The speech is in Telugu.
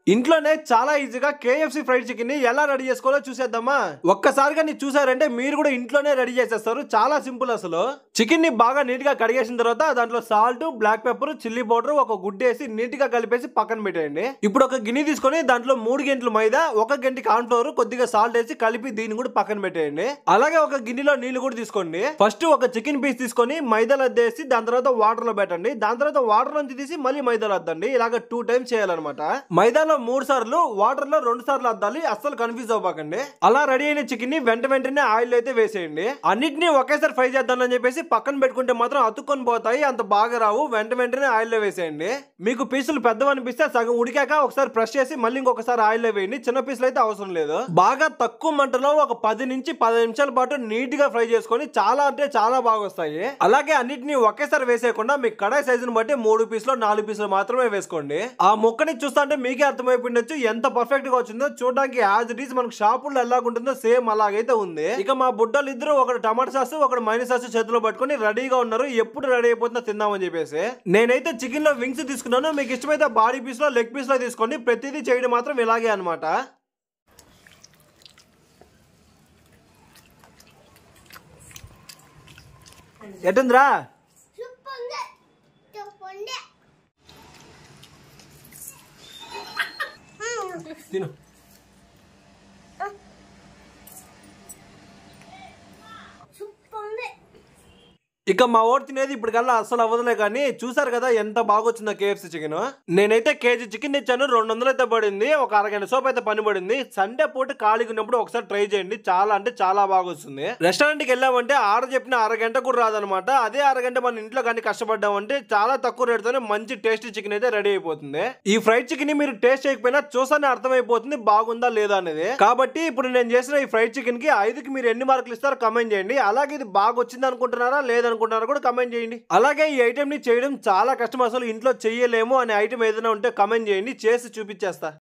ఇంట్లోనే చాలా ఈజీగా కేఎఫ్సి ఫ్రైడ్ చికెన్ ని ఎలా రెడీ చేసుకోవాలో చూసేద్దామా. ఒక్కసారిగా ని చూసారంటే మీరు కూడా ఇంట్లోనే రెడీ చేసేస్తారు. చాలా సింపుల్ అసలు. చికెన్ ని బాగా నీట్ గా కడిగేసిన తర్వాత దాంట్లో salt, black pepper, chilli powder, ఒక గుడ్డు వేసి నీట్ గా కలిపేసి పక్కన పెట్టేయండి. ఇప్పుడు ఒక గిన్నె తీసుకొని దాంట్లో 3 గంటలు మైదా, 1 గంట కార్న్ ఫ్లోర్, కొద్దిగా సాల్ట్ వేసి కలిపి దీన్ని కూడా పక్కన పెట్టేయండి. అలాగే ఒక గిన్నెలో నీళ్లు కూడా తీసుకోండి. ఫస్ట్ ఒక చికెన్ పీస్ తీసుకొని మైదాలో అద్దేసి దాని తర్వాత వాటర్ లో పెట్టండి. దాని తర్వాత వాటర్ నుంచి తీసి మళ్ళీ మైదాలో అద్దండి. ఇలాగ 2 టైమ్స్ చేయాలన్నమాట. మైదాలో 3 సార్లు, వాటర్ లో 2 సార్లు అద్దాలి. అస్సలు కన్ఫ్యూజ్ అవ్వకండి. అలా రెడీ అయిన చికెన్ ని వెంటనే ఆయిల్ అయితే వేసేయండి. అన్నిటిని ఒకేసారి ఫ్రై చేద్దామని చెప్పేసి పక్కన పెట్టుకుంటే మాత్రం అతుక్కొని పోతాయి, అంత బాగా రావు. వెంటనే ఆయిల్ లో వేసేయండి. మీకు పీసులు పెద్దవి అనిపిస్తే సగం ఉడికాక ఒకసారి ప్రెస్ చేసి మళ్ళీ ఇంకొకసారి ఆయిల్ లో వేయండి. చిన్న పీసులు అయితే అవసరం లేదు. బాగా తక్కువ మంటలో ఒక 10 నుంచి 15 నిమిషాల పాటు నీట్ గా ఫ్రై చేసుకొని చాలా అంటే చాలా బాగా వస్తాయి. అలాగే అన్నిటిని ఒకేసారి వేసేయకుండా మీ కడాయి సైజుని బట్టి 3 పీసులు 4 పీసులు మాత్రమే వేసుకోండి. ఆ ముక్కని చూస్తుంటే మీకే అర్థమైపోయిండొచ్చు ఎంత పర్ఫెక్ట్ గా వచ్చిందో. చూడడానికి యాజ్ ఇట్ ఈస్ మనకు షాపుల్లో ఎలాగుంటుందో సేమ్ అలాగైతే ఉంది. ఇక మా బుడ్డలు ఇద్దరు ఒకటి టమాటా సాస్, ఒకటి మైనస్ సాస్ చేతిలో పట్టుకొని రెడీగా ఉన్నారు. ఎప్పుడు రెడీ అయిపోతుందో తిందామని చెప్పేసి. నేనైతే చికెన్ లో వింగ్స్ తీసుకున్నాను. మీకు ఇష్టమైతే బాడీ పీస్ లో, లెగ్ పీస్ లో తీసుకోండి. ప్రతిదీ చేయడం మాత్రం ఇలాగే అనమాట. ఎట్టుందిరా? తిను. ఇక మా ఓడి తినేది ఇప్పుడు కల్లా అస్సలు అవ్వదులే. కానీ చూసారు కదా ఎంత బాగా వచ్చిందో కేఎఫ్సి చికెన్. నేనైతే కేజీ చికెన్ తెచ్చాను. 200 అయితే పడింది. ఒక అరగంట సోపు అయితే పని పడింది. సండే పూట ఖాళీగా ఉన్నప్పుడు ఒకసారి ట్రై చేయండి. చాలా అంటే చాలా బాగా వస్తుంది. రెస్టారెంట్ కి వెళ్ళామంటే ఆర్డర్ చెప్పిన అరగంట కూడా రాదనమాట. అదే అరగంట మన ఇంట్లో కానీ కష్టపడ్డామంటే చాలా తక్కువ రేట్ తోనే మంచి టేస్టీ చికెన్ అయితే రెడీ అయిపోతుంది. ఈ ఫ్రైడ్ చికెన్ ని మీరు టేస్ట్ చేయకపోయినా చూసానే అర్థమైపోతుంది బాగుందా లేదా అనేది. కాబట్టి ఇప్పుడు నేను చేసిన ఈ ఫ్రైడ్ చికెన్ కి 5కి మీరు ఎన్ని మార్కులు ఇస్తారో కమెంట్ చేయండి. అలాగే ఇది బాగా వచ్చింది అనుకుంటున్నారా లేదనుకుంటున్నారా కూడా కమెంట్ చేయండి. అలాగే ఈ ఐటమ్ ని చేయడం చాలా కష్టం. అసలు ఇంట్లో చెయ్యలేము అనే ఐటమ్ ఏదైనా ఉంటే కమెంట్ చేయండి, చేసి చూపించేస్తా.